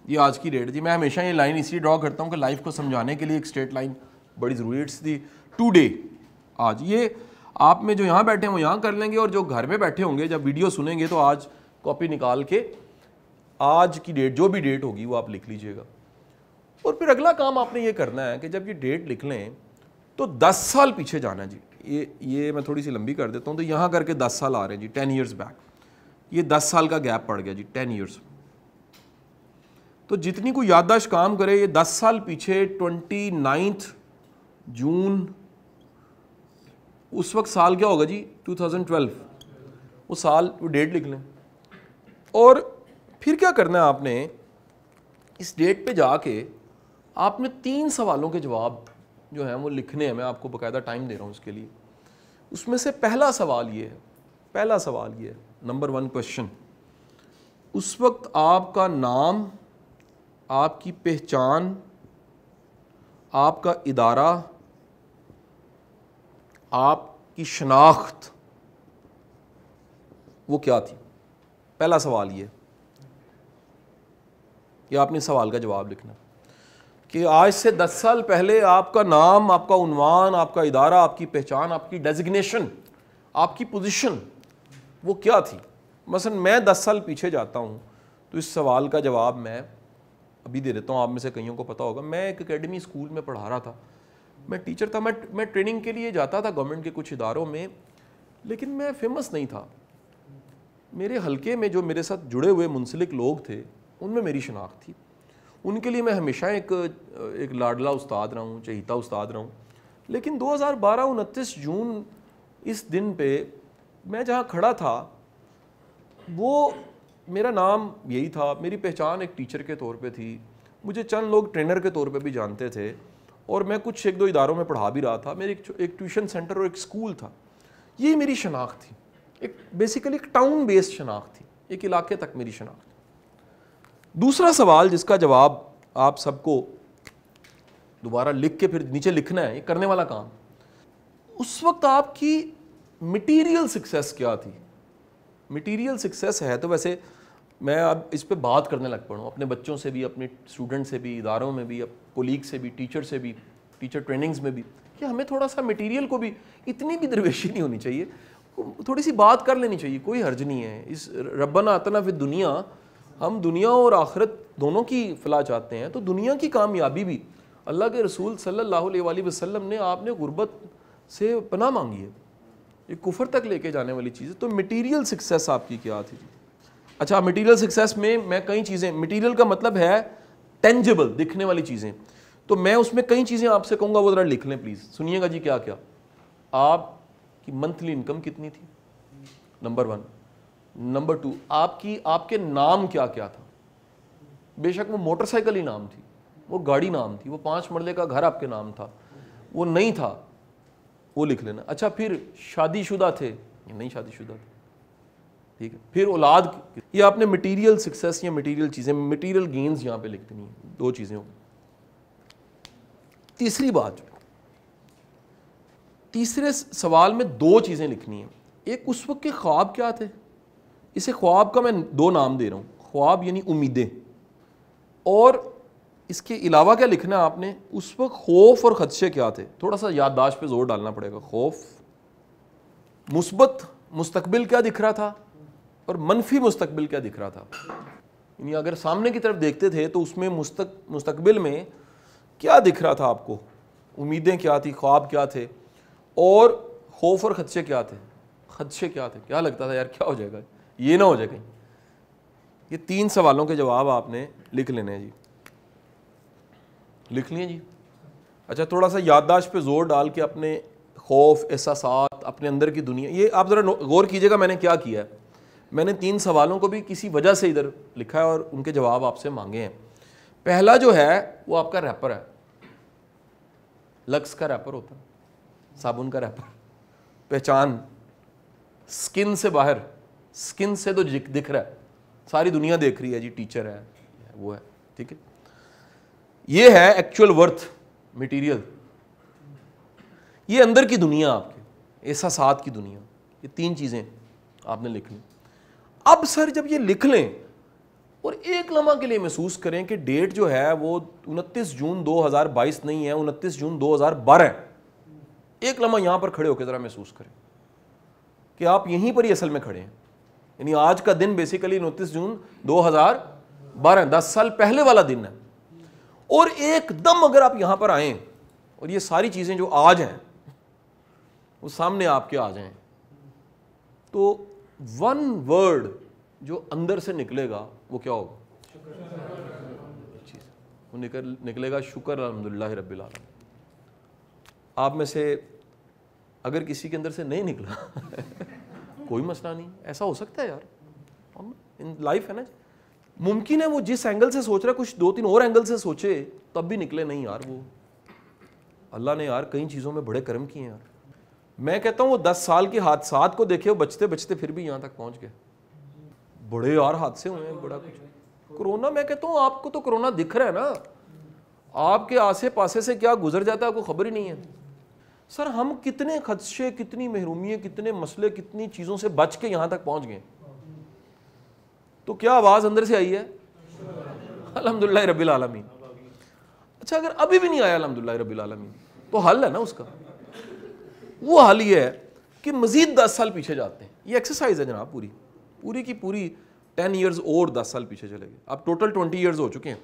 یہ آج کی ڈیٹ جی. میں ہمیشہ یہ لائن اس لیے ڈرا کرتا ہوں کہ لائف کو سمجھانے کے لیے ایک اسٹریٹ لائن بڑی ضروری ہے. It's the today. آج یہ آپ میں جو یہاں بیٹھے ہیں وہ یہاں کر لیں گے, اور جو گھر میں بیٹھے ہوں گے جب ویڈیو سنیں گے تو آج کاپی نکال کے آج کی ڈیٹ جو بھی ڈیٹ ہوگی وہ آپ لکھ لیجئے گا. اور پھر اگلا کام آپ نے یہ کرنا ہے کہ جب یہ ڈیٹ لکھ لیں تو 10 سال پیچھے جانا ہے جی. یہ میں تھوڑی سی لمبی کر دیتا ہوں, تو یہاں کر کے 10 سال آ رہے ہیں جی, 10 ایئرز بیک. یہ 10 سال کا گیپ پڑ گیا جی, 10 ایئرز. تو جتنی کوئی یادداشت کام کرے یہ 10 سال پیچھے 29 جون, اس وقت سال کیا ہوگا جی 2012. وہ سال وہ ڈیٹ لکھ لیں. اور پھر کیا کرنا ہے آپ نے, اس ڈیٹ پہ جا کے آپ نے 3 سوالوں کے جواب جو ہیں وہ لکھنے ہیں. میں آپ کو باقاعدہ ٹائم دے رہا ہوں اس کے لیے. اس میں سے پہلا سوال یہ ہے, نمبر 1 کوشچن, اس وقت آپ کا نام, آپ کی پہچان, آپ کا ادارہ, آپ کی شناخت وہ کیا تھی؟ پہلا سوال یہ آپ نے سوال کا جواب لکھنا کہ آج سے 10 سال پہلے آپ کا نام, آپ کا عنوان, آپ کا ادارہ, آپ کی پہچان, آپ کی ڈیزگنیشن, آپ کی پوزیشن وہ کیا تھی. مثلا میں 10 سال پیچھے جاتا ہوں تو اس سوال کا جواب میں ابھی دے دیتا ہوں. آپ میں سے کئیوں کو پتا ہوگا, میں ایک اکیڈمی اسکول میں پڑھا رہا تھا, میں ٹیچر تھا. میں ٹریننگ کے لیے جاتا تھا گورنمنٹ کے کچھ اداروں میں, لیکن میں فیمس نہیں تھا. میرے حلقے میں جو میرے ساتھ جڑے ہوئے منسلک لوگ تھے ان میں میری شناخت تھی. ان کے لیے میں ہمیشہ ایک لاڈلا استاد رہا ہوں, چہیتا استاد رہا ہوں. لیکن 2012 29 جون اس دن پہ میں جہاں کھڑا تھا وہ میرا نام یہی تھا, میری پہچان ایک ٹیچر کے طور پہ تھی, مجھے چند لوگ ٹرینر کے طور پہ بھی جانتے تھے, اور میں کچھ 1-2 اداروں میں پڑھا بھی رہا تھا. میرے ایک ٹیوشن سینٹر اور ایک اسکول تھا. یہ میری شناخت تھی, ایک بیسیکلی ایک ٹاؤن بیسڈ شناخت تھی, ایک علاقے تک میری شناخت. دوسرا سوال جس کا جواب آپ سب کو دوبارہ لکھ کے پھر نیچے لکھنا ہے, یہ کرنے والا کام, اس وقت آپ کی مٹیریل سکسیس کیا تھی. مٹیریل سکسیس ہے تو ویسے میں اب اس پہ بات کرنے لگ پڑا ہوں اپنے بچوں سے بھی, اپنے اسٹوڈنٹ سے بھی, اداروں میں بھی, کولیگ سے بھی, ٹیچر سے بھی, ٹیچر ٹریننگز میں بھی, کہ ہمیں تھوڑا سا مٹیریل کو بھی اتنی بھی درویشی نہیں ہونی چاہیے, تھوڑی سی بات کر لینی چاہیے, کوئی حرج نہیں ہے. اس ربنا آتنا فی الدنیا, ہم دنیا اور آخرت دونوں کی فلاح چاہتے ہیں, تو دنیا کی کامیابی بھی اللہ کے رسول صلی اللہ علیہ وآلہ وسلم نے, آپ نے غربت سے پناہ مانگی ہے, یہ کفر تک لے کے جانے والی چیز ہے. تو مٹیریل سکسیس آپ کی کیا تھی؟ اچھا, مٹیریل سکسیس میں کئی چیزیں, مٹیریل کا مطلب ہے ٹینجبل, دکھنے والی چیزیں, تو میں اس میں کئی چیزیں آپ سے کہوں گا وہ ذرا لکھ لیں پلیز, سنیے گا جی. کیا کیا آپ کی منتھلی انکم کتنی تھی, نمبر 1. نمبر 2, آپ کے نام کیا کیا تھا. بے شک وہ موٹر سائیکل ہی نام تھی, وہ گاڑی نام تھی, وہ 5 مرلے کا گھر آپ کے نام تھا, وہ نہیں تھا, وہ لکھ لینا. اچھا, پھر شادی شدہ تھے یا نہیں شادی شدہ تھے, ٹھیک ہے. پھر اولاد, یہ آپ نے مٹیریل سکسیس یا مٹیریل چیزیں, مٹیریل گینز یہاں پہ لکھ دینی ہیں. 2 چیزیں ہوں. تیسری بات, تیسرے سوال میں 2 چیزیں لکھنی ہیں. ایک اس وقت کے خواب کیا تھے, اسے خواب کا میں 2 نام دے رہا ہوں, خواب یعنی امیدیں, اور اس کے علاوہ کیا لکھنا ہے آپ نے, اس وقت خوف اور خدشے کیا تھے. تھوڑا سا یادداشت پہ زور ڈالنا پڑے گا. خوف, مثبت مستقبل کیا دکھ رہا تھا, اور منفی مستقبل کیا دکھ رہا تھا. یعنی اگر سامنے کی طرف دیکھتے تھے تو اس میں مستقبل میں کیا دکھ رہا تھا آپ کو, امیدیں کیا تھی, خواب کیا تھے, اور خوف اور خدشے کیا تھے. خدشے کیا تھے, کیا لگتا تھا یار کیا ہو جائے گا, یہ نہ ہو جائے کہیں. یہ 3 سوالوں کے جواب آپ نے لکھ لینے ہیں جی. لکھ لیے جی. اچھا, تھوڑا سا یادداشت پہ زور ڈال کے اپنے خوف, احساسات, اپنے اندر کی دنیا, یہ آپ ذرا غور کیجئے گا میں نے کیا کیا ہے. میں نے 3 سوالوں کو بھی کسی وجہ سے ادھر لکھا ہے اور ان کے جواب آپ سے مانگے ہیں. پہلا جو ہے وہ آپ کا ریپر ہے, لکس کا ریپر ہوتا ہے, صابن کا ریپر, پہچان, سکن سے باہر, سکن سے تو دکھ رہا ہے, ساری دنیا دیکھ رہی ہے جی, ٹیچر ہے, وہ ہے, ٹھیک ہے. یہ ہے ایکچوئل ورتھ, مٹیریل. یہ اندر کی دنیا, آپ کے احساسات کی دنیا. یہ 3 چیزیں آپ نے لکھ لیں. اب سر جب یہ لکھ لیں اور ایک لمحہ کے لیے محسوس کریں کہ ڈیٹ جو ہے وہ 29 جون 2022 نہیں ہے، 29 جون 2012 ہے. ایک لمحہ یہاں پر کھڑے ہو کے ذرا محسوس کریں کہ آپ یہیں پر ہی اصل میں کھڑے ہیں. یعنی آج کا دن بیسیکلی 29 جون 2012 10 سال پہلے والا دن ہے. اور ایک دم اگر آپ یہاں پر آئیں اور یہ ساری چیزیں جو آج ہیں وہ سامنے آپ کے آ جائیں, تو ون ورڈ جو اندر سے نکلے گا وہ کیا ہوگا؟ وہ نکلے گا شکر الحمدللہ رب العالمین. آپ میں سے اگر کسی کے اندر سے نہیں نکلا کوئی مسئلہ نہیں, ایسا ہو سکتا ہے یار, لائف ہے نا. ممکن ہے وہ جس اینگل سے سوچ رہا ہے کچھ 2-3 اور اینگل سے سوچے تب بھی نکلے نہیں یار. وہ اللہ نے یار کئی چیزوں میں بڑے کرم کیے ہیں یار. میں کہتا ہوں وہ 10 سال کے حادثات کو دیکھے, وہ بچتے بچتے پھر بھی یہاں تک پہنچ گئے. بڑے یار حادثے ہوئے ہیں, بڑا کچھ. کرونا, میں کہتا ہوں آپ کو تو کرونا دکھ رہا ہے نا, آپ کے آسے پاسے سے کیا گزر جاتا ہے آپ کو خبر ہی نہیں ہے. سر ہم کتنے خدشے, کتنی محرومیاں, کتنے مسئلے, کتنی چیزوں سے بچ کے یہاں تک پہنچ گئے. تو کیا آواز اندر سے آئی ہے؟ الحمدللہ رب العالمین. اچھا اگر ابھی بھی نہیں آیا الحمدللہ رب العالمین تو حل ہے نا اس کا. وہ حل یہ ہے کہ مزید 10 سال پیچھے جاتے ہیں. یہ ایکسرسائز ہے جناب, پوری کی پوری 10 ایئرز اور 10 سال پیچھے چلے گئے. اب ٹوٹل 20 ایئرز ہو چکے ہیں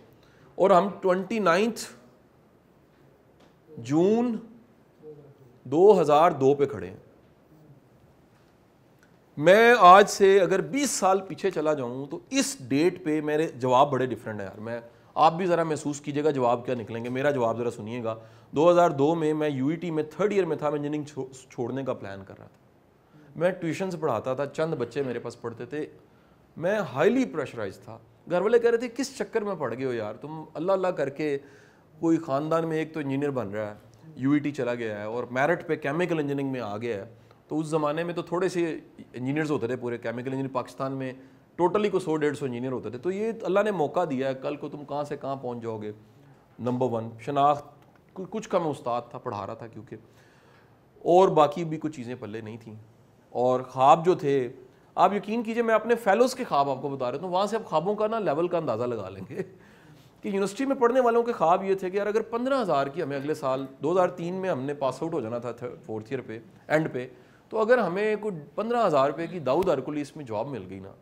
اور ہم 29 جون 2002 پہ کھڑے ہیں. میں آج سے اگر 20 سال پیچھے چلا جاؤں تو اس ڈیٹ پہ میرے جواب بڑے ڈیفرنٹ ہیں یار. آپ بھی ذرا محسوس کیجئے گا جواب کیا نکلیں گے. میرا جواب ذرا سنیے گا. 2002 میں یو ای ٹی میں 3rd ایئر میں تھا, میں انجینئرنگ چھوڑنے کا پلان کر رہا تھا. میں ٹیوشن سے پڑھاتا تھا, چند بچے میرے پاس پڑھتے تھے. میں ہائیلی پریشرائز تھا. گھر والے کہہ رہے تھے کس چکر میں پڑھ گئے ہو یار تم, اللہ اللہ کر کے کوئی خاندان میں ایک تو انجینئر بن رہا ہے, یو ای ٹی چلا گیا ہے اور میرٹ پہ کیمیکل انجینئرنگ میں آ گیا ہے. تو اس زمانے میں تو تھوڑے سے انجینئرز ہوتے تھے پورے کیمیکل انجینئر پاکستان میں, ٹوٹلی کو 100-150 انجینئر ہوتے تھے. تو یہ اللہ نے موقع دیا ہے, کل کو تم کہاں سے کہاں پہنچ جاؤ گے. نمبر 1 شناخت, کچھ کا میں استاد تھا, پڑھا رہا تھا کیونکہ, اور باقی بھی کچھ چیزیں پلے نہیں تھیں. اور خواب جو تھے, آپ یقین کیجئے میں اپنے فیلوز کے خواب آپ کو بتا رہا ہوں, وہاں سے آپ خوابوں کا نا لیول کا اندازہ لگا لیں گے کہ یونیورسٹی میں پڑھنے والوں کے خواب یہ تھے کہ یار اگر 15,000 کی ہمیں اگلے سال 2003 میں ہم نے پاس آؤٹ ہو جانا تھا 4th ایئر پہ اینڈ پہ, تو اگر ہمیں کوئی 15,000 روپے کی داؤد ہرکولیس میں جاب مل گئی نا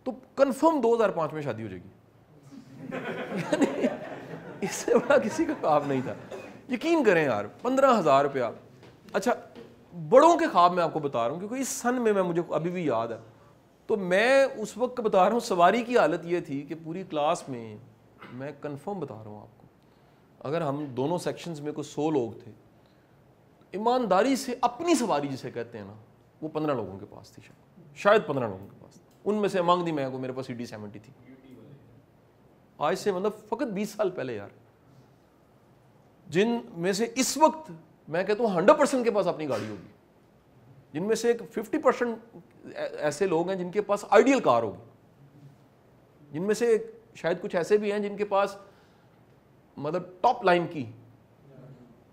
تو کنفرم 2005 میں شادی ہو جائے گی. یعنی اس سے بڑا کسی کا خواب نہیں تھا. یقین کریں یار 15,000 روپیہ. اچھا بڑوں کے خواب میں آپ کو بتا رہا ہوں کیونکہ اس سن میں مجھے ابھی بھی یاد ہے. تو میں اس وقت بتا رہا ہوں سواری کی حالت یہ تھی کہ پوری کلاس میں, میں کنفرم بتا رہا ہوں آپ کو, اگر ہم دونوں سیکشنز میں کوئی 100 لوگ تھے, ایمانداری سے اپنی سواری جسے کہتے ہیں نا, وہ 15 لوگوں کے پاس تھی, شاید 15 لوگوں کے پاس. ان میں سے مانگ دی میں کو, میرے پاس ED70 تھی. آج سے مطلب فقط 20 سال پہلے یار. جن میں سے اس وقت میں کہتا ہوں 100% کے پاس اپنی گاڑی ہوگی, جن میں سے 50% ایسے لوگ ہیں جن کے پاس آئیڈیل کار ہوگی, جن میں سے شاید کچھ ایسے بھی ہیں جن کے پاس مطلب ٹاپ لائن کی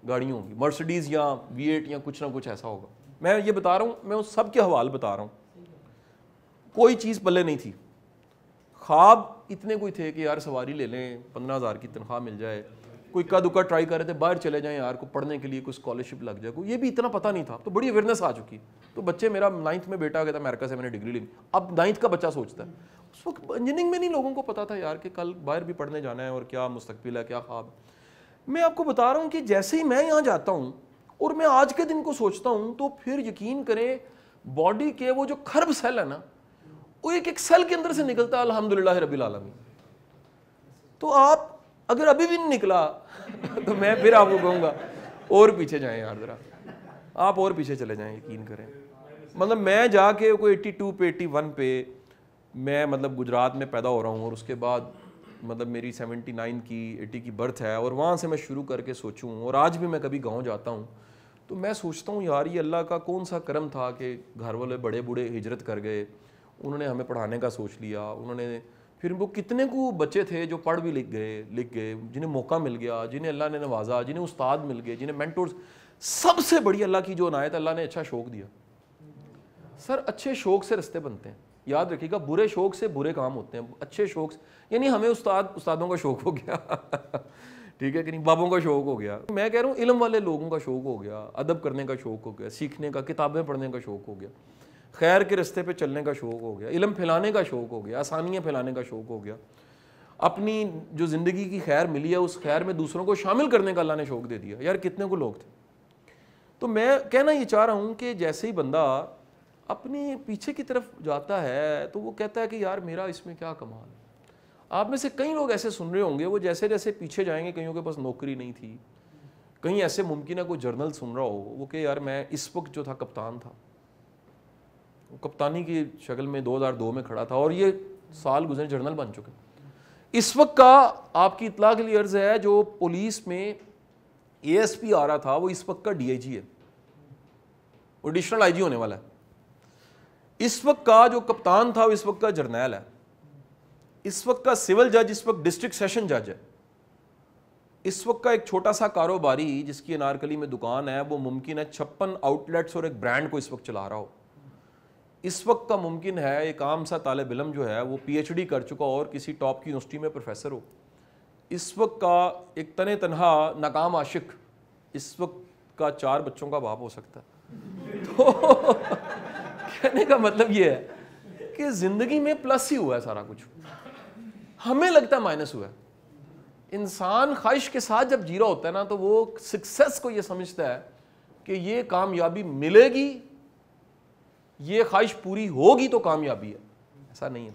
گاڑیوں ہوگی, مرسڈیز یا V8 یا کچھ نہ کچھ ایسا ہوگا. میں یہ بتا رہا ہوں, میں اس سب کے حوال بتا رہا ہوں. کوئی چیز پلے نہیں تھی. خواب اتنے کوئی تھے کہ یار سواری لے لیں, 15,000 کی تنخواہ مل جائے. کوئی کا دکا ٹرائی کر رہے تھے, باہر چلے جائیں یار, کو پڑھنے کے لیے کوئی اسکالرشپ لگ جائے. یہ بھی اتنا پتہ نہیں تھا. تو بڑی اویئرنیس آ چکی. تو بچے, میرا 9th میں بیٹا آ گیا تھا امریکہ سے, میں نے ڈگری لی. اب 9th کا بچہ سوچتا ہے. اس وقت انجینئرنگ میں نہیں لوگوں کو پتا تھا یار کہ کل باہر بھی پڑھنے جانا ہے اور کیا مستقبل ہے, کیا خواب. میں آپ کو بتا رہا ہوں کہ جیسے ہی میں یہاں جاتا ہوں اور میں آج کے دن کو سوچتا ہوں تو پھر یقین کریں باڈی کے وہ جو کھرب سیل ہے نا, وہ ایک سیل کے اندر سے نکلتا ہے الحمدللہ رب العالمین. تو آپ اگر ابھی بھی نہیں نکلا تو میں پھر آپ کو کہوں گا اور پیچھے جائیں یار, ذرا آپ اور پیچھے چلے جائیں. یقین کریں مطلب میں جا کے کوئی 82 پہ 81 پہ میں مطلب گجرات میں پیدا ہو رہا ہوں, اور اس کے بعد مطلب میری 79 کی 80 کی برتھ ہے, اور وہاں سے میں شروع کر کے سوچوں. اور آج بھی میں کبھی گاؤں جاتا ہوں تو میں سوچتا ہوں یار یہ اللہ کا کون سا کرم تھا کہ گھر والے بڑے بوڑھے ہجرت کر گئے, انہوں نے ہمیں پڑھانے کا سوچ لیا. انہوں نے پھر وہ کتنے کو بچے تھے جو پڑھ بھی لکھ گئے, جنہیں موقع مل گیا, جنہیں اللہ نے نوازا, جنہیں استاد مل گئے, جنہیں مینٹورز. سب سے بڑی اللہ کی جو عنایت, اللہ نے اچھا شوق دیا. سر اچھے شوق سے رستے بنتے ہیں. یاد رکھیے گا, برے شوق سے برے کام ہوتے ہیں, اچھے شوق سے, یعنی ہمیں استادوں کا شوق ہو گیا ٹھیک ہے کہ نہیں, بابوں کا شوق ہو گیا, میں کہہ رہا ہوں علم والے لوگوں کا شوق ہو گیا, ادب کرنے کا شوق ہو گیا, سیکھنے کا, کتابیں پڑھنے کا شوق ہو گیا, خیر کے رستے پہ چلنے کا شوق ہو گیا, علم پھیلانے کا شوق ہو گیا, آسانیاں پھیلانے کا شوق ہو گیا, اپنی جو زندگی کی خیر ملی ہے اس خیر میں دوسروں کو شامل کرنے کا اللہ نے شوق دے دیا. یار کتنے کو لوگ تھے. تو میں کہنا یہ چاہ رہا ہوں کہ جیسے ہی بندہ اپنے پیچھے کی طرف جاتا ہے تو وہ کہتا ہے کہ یار میرا اس میں کیا کمال ہے. آپ میں سے کئی لوگ ایسے سن رہے ہوں گے, وہ جیسے جیسے پیچھے جائیں گے, کئیوں کے پاس نوکری نہیں تھی, کہیں ایسے ممکن ہے کوئی جرنل سن رہا ہو وہ کہ یار میں اس وقت جو تھا کپتان تھا, وہ کپتانی کی شکل میں 2002 میں کھڑا تھا اور یہ سال گزرے جرنل بن چکے. اس وقت کا آپ کی اطلاع کے لیے عرض ہے, جو پولیس میں اے ایس پی آ رہا تھا وہ اس وقت کا ڈی آئی جی ہے, وہ ایڈیشنل آئی جی ہونے والا ہے. اس وقت کا جو کپتان تھا وہ اس وقت کا جرنیل ہے. اس وقت کا سول جج اس وقت ڈسٹرکٹ سیشن جج ہے. اس وقت کا ایک چھوٹا سا کاروباری جس کی انارکلی میں دکان ہے وہ ممکن ہے 56 آؤٹ لیٹس اور ایک برانڈ کو اس وقت چلا رہا ہو. اس وقت کا ممکن ہے ایک عام سا طالب علم جو ہے وہ پی ایچ ڈی کر چکا اور کسی ٹاپ کی یونیورسٹی میں پروفیسر ہو. اس وقت کا ایک تنہا ناکام عاشق اس وقت کا 4 بچوں کا باپ ہو سکتا ہے. تو کہنے کا مطلب یہ ہے کہ زندگی میں پلس ہی ہوا ہے سارا کچھ, ہمیں لگتا ہے مائنس ہوا ہے. انسان خواہش کے ساتھ جب جی رہا ہوتا ہے نا تو وہ سکسیس کو یہ سمجھتا ہے کہ یہ کامیابی ملے گی, یہ خواہش پوری ہوگی تو کامیابی ہے. ایسا نہیں ہے,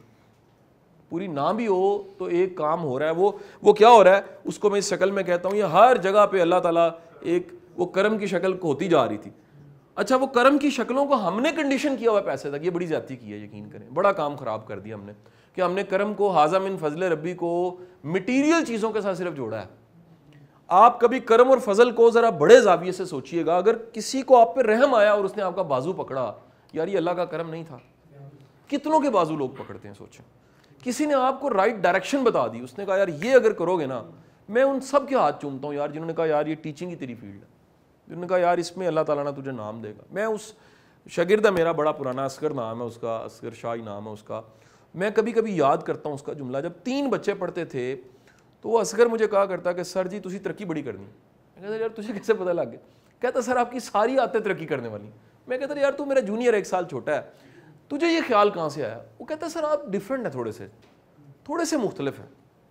پوری نہ بھی ہو تو ایک کام ہو رہا ہے. وہ کیا ہو رہا ہے اس کو میں اس شکل میں کہتا ہوں, یہ ہر جگہ پہ اللہ تعالیٰ ایک وہ کرم کی شکل ہوتی جا رہی تھی. اچھا وہ کرم کی شکلوں کو ہم نے کنڈیشن کیا ہوا پیسے تک, یہ بڑی زیادتی کی ہے, یقین کریں بڑا کام خراب کر دیا ہم نے کہ ہم نے کرم کو حاذا من فضل ربی کو مٹیریل چیزوں کے ساتھ صرف جوڑا ہے. آپ کبھی کرم اور فضل کو ذرا بڑے زاویے سے سوچئے گا. اگر کسی کو آپ پہ رحم آیا اور اس نے آپ کا بازو پکڑا, یار یہ اللہ کا کرم نہیں تھا. کتنوں کے بازو لوگ پکڑتے ہیں سوچیں. کسی نے آپ کو رائٹ ڈائریکشن بتا دی, اس نے کہا یار یہ اگر کرو گے نا, میں ان سب کے ہاتھ چومتا ہوں یار جنہوں نے کہا یار یہ ٹیچنگ ہی تیری فیلڈ ہے, جنہوں نے کہا یار اس میں اللہ تعالیٰ نے تجھے نام دے گا. میں اس شاگرد ہے میرا بڑا پرانا, اصغر نام ہے اس کا, اصغر شاہی نام ہے اس کا. میں کبھی کبھی یاد کرتا ہوں اس کا جملہ, جب 3 بچے پڑھتے تھے تو وہ اصغر مجھے کہا کرتا کہ سر جی تسی ترقی بڑی کرنی. میں کہتا یار تجھے کیسے پتہ لگ گیا؟ کہتا سر آپ کی ساری عادتیں ترقی کرنے والی. میں کہتا یار تو میرا جونیئر 1 سال چھوٹا ہے, تجھے یہ خیال کہاں سے آیا؟ وہ کہتا سر آپ ڈیفرنٹ ہیں, تھوڑے سے مختلف ہیں,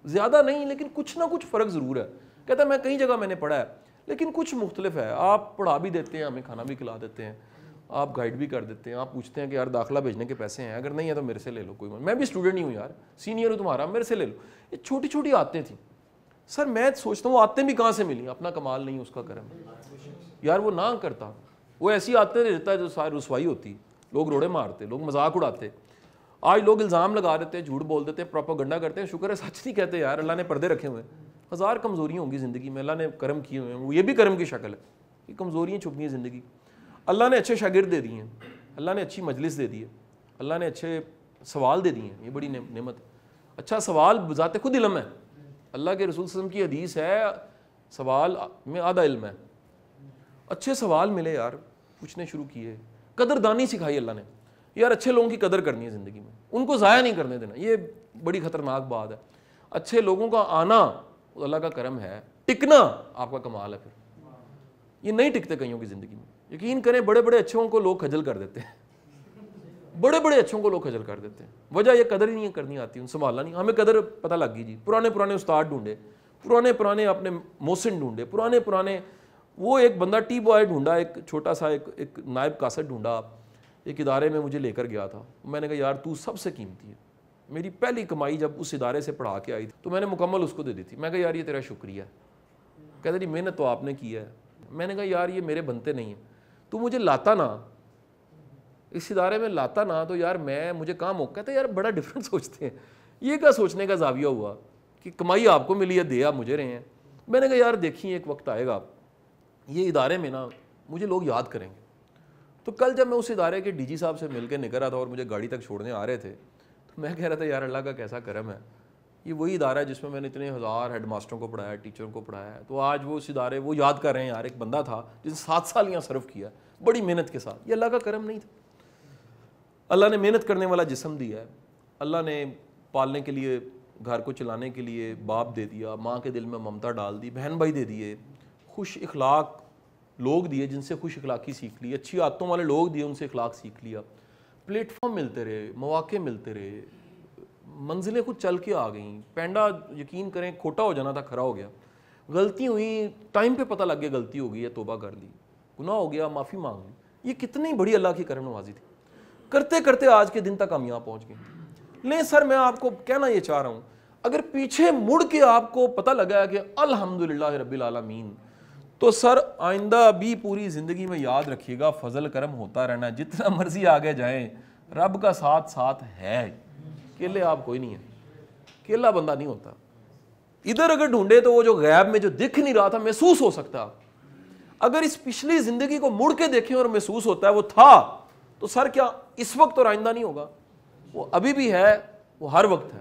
زیادہ نہیں لیکن کچھ نہ کچھ فرق ضرور ہے. کہتا میں کئی جگہ میں نے پڑھا ہے لیکن کچھ مختلف ہے. آپ پڑھا بھی دیتے ہیں, ہمیں کھانا بھی کھلا دیتے ہیں, آپ گائیڈ بھی کر دیتے ہیں, آپ پوچھتے ہیں کہ یار داخلہ بھیجنے کے پیسے ہیں, اگر نہیں ہے تو میرے سے لے لو, کوئی میں بھی اسٹوڈنٹ ہی ہوں یار, سینئر ہوں تمہارا, میرے سے لے لو. یہ چھوٹی چھوٹی عادتیں تھیں. سر میں سوچتا ہوں وہ عادتیں بھی کہاں سے ملی, اپنا کمال نہیں اس کا کرم یار. وہ نہ کرتا, وہ ایسی عادتیں دیتا ہے جو ساری رسوائی ہوتی, لوگ روڑے مارتے, لوگ مذاق اڑاتے. آج لوگ الزام لگا دیتے ہیں, جھوٹ بول دیتے ہیں, پروپیگنڈا کرتے ہیں. شکر ہے سچ نہیں کہتے یار, اللہ نے پردے رکھے ہوئے ہیں. 1000 کمزوریاں ہوں گی زندگی میں, اللہ نے کرم کیے ہوئے ہیں, وہ یہ بھی کرم کی شکل ہے. یہ کمزوریاں چھپی ہیں زندگی. اللہ نے اچھے شاگرد دے دیے ہیں, اللہ نے اچھی مجلس دے دی ہے, اللہ نے اچھے سوال دے دیے ہیں, یہ بڑی نعمت. اچھا سوال بذات خود علم ہے. اللہ کے رسول صلی اللہ علیہ وسلم کی حدیث ہے سوال میں آدھا علم ہے. اچھے سوال ملے یار, پوچھنے شروع کیے, قدردانی سکھائی اللہ نے. یار اچھے لوگوں کی قدر کرنی ہے زندگی میں, ان کو ضائع نہیں کرنے دینا, یہ بڑی خطرناک بات ہے. اچھے لوگوں کا آنا اللہ کا کرم ہے, ٹکنا آپ کا کمال ہے. پھر یہ نہیں ٹکتے کئیوں کی زندگی میں, یقین کریں. بڑے بڑے اچھوں کو لوگ خجل کر دیتے ہیں, بڑے بڑے اچھوں کو لوگ خجل کر دیتے ہیں. وجہ یہ قدر ہی نہیں کرنی آتی, ان سنبھالنا نہیں. ہمیں قدر پتہ لگ گئی جی, پرانے استاد ڈھونڈے, پرانے اپنے محسن ڈھونڈے, پرانے وہ ایک بندہ ٹی بوائے ڈھونڈا, ایک چھوٹا سا ایک نائب کاسٹ ڈھونڈا, ایک ادارے میں مجھے لے کر گیا تھا. میں نے کہا یار تو سب سے قیمتی ہے. میری پہلی کمائی جب اس ادارے سے پڑھا کے آئی تھی تو میں نے مکمل اس کو دے دی تھی. میں کہا یار یہ تیرا شکریہ. کہتا جی محنت تو آپ نے کی ہے. میں نے کہا یار یہ میرے بنتے نہیں ہیں, تو مجھے لاتا نا, اس ادارے میں لاتا نا تو یار مجھے کام ہو. کہتا یار بڑا ڈفرینٹ سوچتے ہیں. یہ کیا سوچنے کا زاویہ ہوا کہ کمائی آپ کو ملی ہے, دے آپ مجھے رہے ہیں. میں نے کہا یار دیکھیں ایک وقت آئے گا یہ ادارے میں نا مجھے لوگ یاد کریں گے. تو کل جب میں اس ادارے کے ڈی جی صاحب سے مل کے نکل رہا تھا اور مجھے گاڑی تک چھوڑنے آ رہے تھے تو میں کہہ رہا تھا یار اللہ کا کیسا کرم ہے, یہ وہی ادارہ ہے جس میں نے اتنے 1000 ہیڈ ماسٹروں کو پڑھایا, ٹیچروں کو پڑھایا ہے. تو آج وہ اس ادارے وہ یاد کر رہے ہیں یار ایک بندہ تھا جس نے 7 سال یہاں سرو کیا بڑی محنت کے ساتھ. یہ اللہ کا کرم نہیں تھا. اللہ نے محنت کرنے والا جسم دیا ہے, اللہ نے پالنے کے لیے, گھر کو چلانے کے لیے باپ دے دیا, ماں کے دل میں ممتا ڈال دی, بہن بھائی دے دیے, خوش اخلاق لوگ دیے جن سے خوش اخلاقی سیکھ لی, اچھی عادتوں والے لوگ دیے ان سے اخلاق سیکھ لیا, پلیٹ فارم ملتے رہے, مواقع ملتے رہے, منزلیں خود چل کے آ گئیں. پینڈا یقین کریں کھوٹا ہو جانا تھا, کھڑا ہو گیا, غلطی ہوئی ٹائم پہ پتہ لگ گیا غلطی ہو گئی ہے, توبہ کر لی, گناہ ہو گیا معافی مانگ لی. یہ کتنی بڑی اللہ کی کرم نوازی تھی. کرتے کرتے آج کے دن تک ہم یہاں پہنچ گئے. لیں سر میں آپ کو کہنا یہ چاہ رہا ہوں, اگر پیچھے مڑ کے آپ کو پتہ لگا ہے کہ الحمدللہ رب العالمین, تو سر آئندہ بھی پوری زندگی میں یاد رکھیے گا فضل کرم ہوتا رہنا, جتنا مرضی آگے جائیں رب کا ساتھ ساتھ ہے. اکیلے آپ کوئی نہیں ہے, اکیلا بندہ نہیں ہوتا. ادھر اگر ڈھونڈے تو وہ جو غیب میں جو دکھ نہیں رہا تھا محسوس ہو سکتا. اگر اس پچھلی زندگی کو مڑ کے دیکھیں اور محسوس ہوتا ہے وہ تھا, تو سر کیا اس وقت اور آئندہ نہیں ہوگا؟ وہ ابھی بھی ہے, وہ ہر وقت ہے.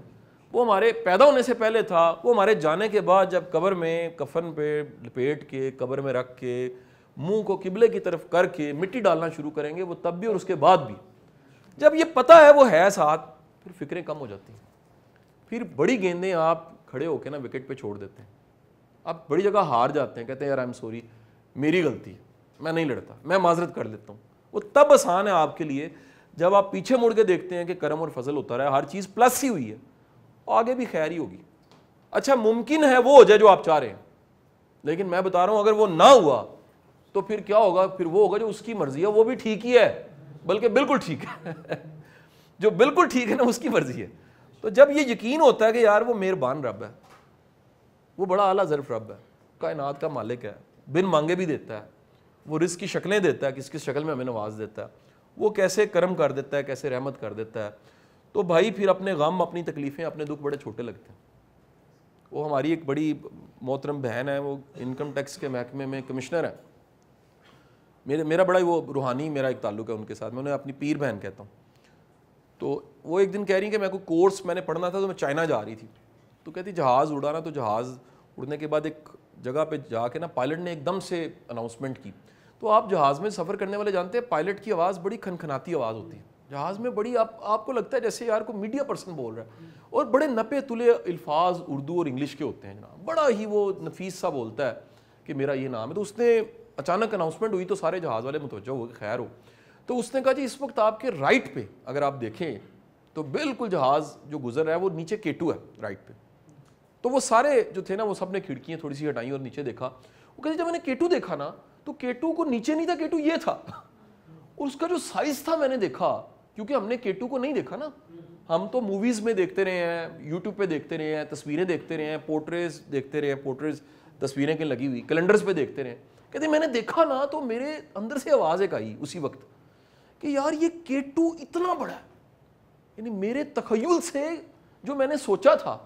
وہ ہمارے پیدا ہونے سے پہلے تھا, وہ ہمارے جانے کے بعد جب قبر میں کفن پہ لپیٹ کے قبر میں رکھ کے منہ کو قبلے کی طرف کر کے مٹی ڈالنا شروع کریں گے, وہ تب بھی اور اس کے بعد بھی. جب یہ پتہ ہے وہ ہے ساتھ, پھر فکریں کم ہو جاتی ہیں. پھر بڑی گیندیں آپ کھڑے ہو کے نا وکٹ پہ چھوڑ دیتے ہیں. آپ بڑی جگہ ہار جاتے ہیں, کہتے ہیں یار آئی ایم سوری, میری غلطی ہے, میں نہیں لڑتا, میں معذرت کر لیتا ہوں. وہ تب آسان ہے آپ کے لیے جب آپ پیچھے مڑ کے دیکھتے ہیں کہ کرم اور فضل ہوتا رہا, ہر چیز پلس ہی ہوئی ہے, آگے بھی خیر ہی ہوگی. اچھا ممکن ہے وہ ہو جائے جو آپ چاہ رہے ہیں, لیکن میں بتا رہا ہوں اگر وہ نہ ہوا تو پھر کیا ہوگا؟ پھر وہ ہوگا جو اس کی مرضی ہے, وہ بھی ٹھیک ہی ہے, بلکہ بالکل ٹھیک ہے. جو بالکل ٹھیک ہے نا اس کی مرضی ہے. تو جب یہ یقین ہوتا ہے کہ یار وہ مہربان رب ہے, وہ بڑا اعلیٰ ظرف رب ہے, کائنات کا مالک ہے, بن مانگے بھی دیتا ہے, وہ رزق کی شکلیں دیتا ہے, کس کس شکل میں ہمیں نواز دیتا ہے, وہ کیسے کرم کر دیتا ہے, کیسے رحمت کر دیتا ہے. تو بھائی پھر اپنے غم, اپنی تکلیفیں, اپنے دکھ بڑے چھوٹے لگتے ہیں. وہ ہماری ایک بڑی محترم بہن ہے, وہ انکم ٹیکس کے محکمے میں کمشنر ہے. میرا بڑا وہ روحانی میرا ایک تعلق ہے ان کے ساتھ, میں انہیں اپنی پیر بہن کہتا ہوں. تو وہ ایک دن کہہ رہی ہیں کہ میں کوئی کورس میں نے پڑھنا تھا تو میں چائنا جا رہی تھی. تو کہتی جہاز اڑا نا, تو جہاز اڑنے کے بعد ایک جگہ پہ جا کے نا پائلٹ نے ایک دم سے اناؤنسمنٹ کی. تو آپ جہاز میں سفر کرنے والے جانتے ہیں پائلٹ کی آواز بڑی کھنکھناتی آواز ہوتی ہے جہاز میں, بڑی آپ کو لگتا ہے جیسے یار کوئی میڈیا پرسن بول رہا ہے, اور بڑے نپے تلے الفاظ اردو اور انگلش کے ہوتے ہیں جناب, بڑا ہی وہ نفیس سا بولتا ہے کہ میرا یہ نام ہے. تو اس نے اچانک اناؤنسمنٹ ہوئی تو سارے جہاز والے متوجہ ہو گئے, خیر ہو. تو اس نے کہا جی اس وقت آپ کے رائٹ پہ اگر آپ دیکھیں تو بالکل جہاز جو گزر رہا ہے وہ نیچے K2 ہے رائٹ پہ. تو وہ سارے جو تھے نا وہ سب نے کھڑکیاں تھوڑی سی ہٹائیں اور نیچے دیکھا. وہ کہتے جب میں نے K2 دیکھا نا تو K2 کو نیچے نہیں تھا, K2 یہ تھا, اور اس کا جو سائز تھا میں نے دیکھا, کیونکہ ہم نے K2 کو نہیں دیکھا نا, ہم تو موویز میں دیکھتے رہے ہیں, یوٹیوب پہ دیکھتے رہے ہیں, تصویریں دیکھتے رہے ہیں, پورٹریز دیکھتے رہے ہیں, پورٹریز تصویریں کے لگی ہوئی کیلنڈرز پہ دیکھتے رہے. کہتے میں نے دیکھا نا تو میرے اندر سے آواز ایک آئی اسی وقت کہ یار یہ K2 اتنا بڑا ہے, یعنی میرے تخیل سے جو میں نے سوچا تھا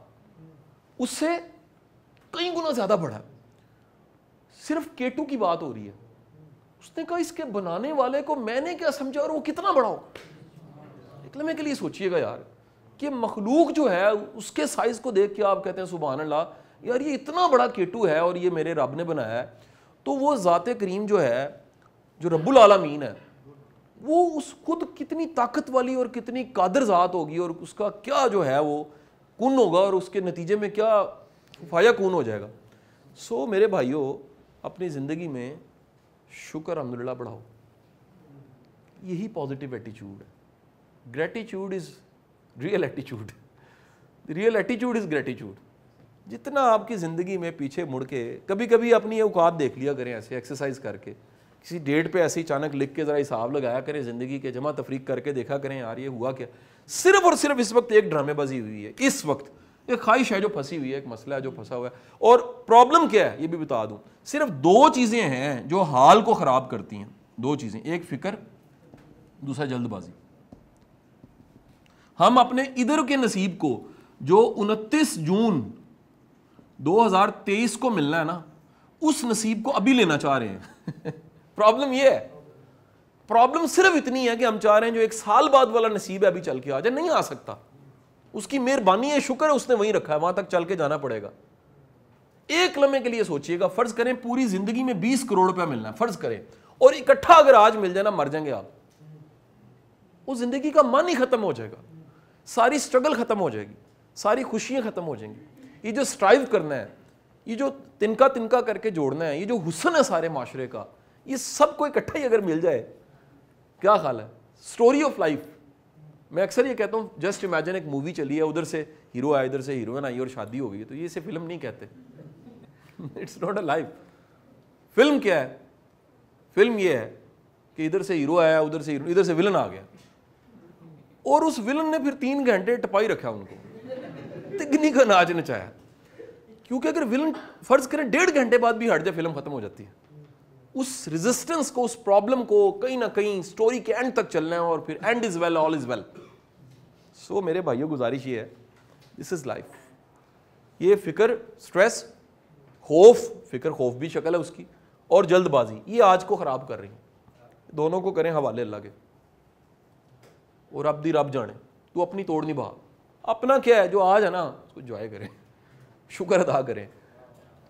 اس سے کئی گنا زیادہ بڑا ہے. صرف K2 کی بات ہو رہی ہے. اس نے کہا اس کے بنانے والے کو میں نے کیا سمجھا اور وہ کتنا بڑا ہو. ایک لمحے کے لیے سوچئے گا یار کہ مخلوق جو ہے اس کے سائز کو دیکھ کے آپ کہتے ہیں سبحان اللہ, یار یہ اتنا بڑا K2 ہے اور یہ میرے رب نے بنایا ہے. تو وہ ذات کریم جو ہے, جو رب العالمین ہے, وہ اس خود کتنی طاقت والی اور کتنی قادر ذات ہوگی, اور اس کا کیا جو ہے وہ کن ہوگا, اور اس کے نتیجے میں کیا فایا کون ہو جائے گا. سو میرے بھائیوں اپنی زندگی میں شکر الحمدللہ بڑھاؤ. یہی پازیٹیو ایٹیچیوڈ ہے. Gratitude is real ایٹیچیوڈ, real ایٹیچیوڈ is gratitude. جتنا آپ کی زندگی میں پیچھے مڑ کے کبھی کبھی اپنی اوقات دیکھ لیا کریں, ایسے ایکسرسائز کر کے کسی ڈیٹ پہ ایسے ہی اچانک لکھ کے ذرا حساب لگایا کریں زندگی کے, جمع تفریق کر کے دیکھا کریں یار یہ ہوا کیا. صرف اور صرف اس وقت ایک ڈرامے بازی ہوئی ہے, اس وقت ایک خواہش ہے جو پھنسی ہوئی ہے, ایک مسئلہ ہے جو پھنسا ہوا ہے. اور پرابلم کیا ہے یہ بھی بتا دوں, صرف دو چیزیں ہیں جو حال کو خراب کرتی ہیں, دو چیزیں, ایک فکر, دوسرا جلد بازی. ہم اپنے ادھر کے نصیب کو جو 29 جون 2023 کو ملنا ہے نا, اس نصیب کو ابھی لینا چاہ رہے ہیں. پرابلم یہ ہے, پرابلم صرف اتنی ہے کہ ہم چاہ رہے ہیں جو ایک سال بعد والا نصیب ہے ابھی چل کے آ جائے, نہیں آ سکتا. اس کی مہربانی ہے, شکر ہے, اس نے وہیں رکھا ہے, وہاں تک چل کے جانا پڑے گا. ایک لمحے کے لیے سوچئے گا, فرض کریں پوری زندگی میں 20 کروڑ روپیہ ملنا ہے, فرض کریں, اور اکٹھا اگر آج مل جائے نا مر جائیں گے آپ. وہ زندگی کا من ہی ختم ہو جائے گا, ساری اسٹرگل ختم ہو جائے گی, ساری خوشیاں ختم ہو جائیں گی. یہ جو اسٹرائیو کرنا ہے, یہ جو تنکا کر کے جوڑنا ہے, یہ جو حسن ہے سارے معاشرے کا, یہ سب کو اکٹھا ہی اگر مل جائے, کیا خیال ہے؟ Story of life. میں اکثر یہ کہتا ہوں, جسٹ امیجن ایک مووی چلی ہے, ادھر سے ہیرو آیا, ادھر سے ہیروئن آئی اور شادی ہو گئی, تو یہ اسے فلم نہیں کہتے. It's not a life. Film کیا ہے؟ فلم یہ ہے کہ ادھر سے ہیرو آیا, ادھر سے ادھر سے ولن آ گیا, اور اس ولن نے پھر 3 گھنٹے ٹپائی رکھا ان کو, تگنی کا ناچ نچایا. کیونکہ اگر ولن فرض کریں 1.5 گھنٹے بعد بھی ہٹ جائے, فلم ختم ہو جاتی ہے. اس ریزسٹنس کو, اس پرابلم کو کہیں نہ کہیں سٹوری کے اینڈ تک چلنا ہے, اور پھر end is well all is well. So میرے بھائیوں گزارش یہ ہے, دس از لائف. یہ فکر, اسٹریس, خوف, فکر خوف بھی شکل ہے اس کی, اور جلد بازی, یہ آج کو خراب کر رہی ہیں. دونوں کو کریں حوالے اللہ کے, اور رب دی رب جانے. تو اپنی توڑ نہیں بہا, اپنا کیا ہے جو آج ہے نا اس کو انجوائے کریں, شکر ادا کریں,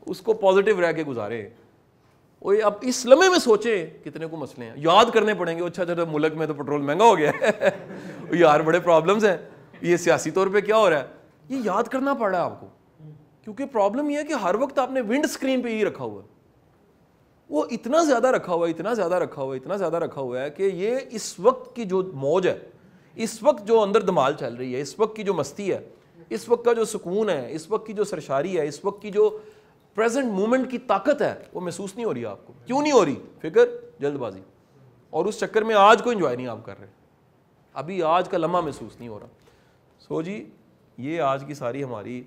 اس کو پازیٹیو رہ کے گزاریں. وہ اب اس لمحے میں سوچیں کتنے کو مسئلے ہیں, یاد کرنے پڑیں گے. اچھا اچھا ملک میں تو پٹرول مہنگا ہو گیا ہے, یار بڑے پرابلمز ہیں, یہ سیاسی طور پہ کیا ہو رہا ہے, یہ یاد کرنا پڑ رہا ہے آپ کو. کیونکہ پرابلم یہ ہے کہ ہر وقت آپ نے ونڈ اسکرین پہ ہی رکھا ہوا ہے, وہ اتنا زیادہ رکھا ہوا ہے, اتنا زیادہ رکھا ہوا ہے, اتنا زیادہ رکھا ہوا ہے کہ یہ اس وقت کی جو موج ہے, اس وقت جو اندر دھمال چل رہی ہے, اس وقت کی جو مستی ہے, اس وقت کا جو سکون ہے, اس وقت کی جو سرشاری ہے, اس وقت کی جو پریزنٹ مومنٹ کی طاقت ہے, وہ محسوس نہیں ہو رہی آپ کو. کیوں نہیں ہو رہی؟ فکر, جلد بازی, اور اس چکر میں آج کو انجوائے نہیں آپ کر رہے, ابھی آج کا لمحہ محسوس نہیں ہو رہا. سو جی, یہ آج کی ساری ہماری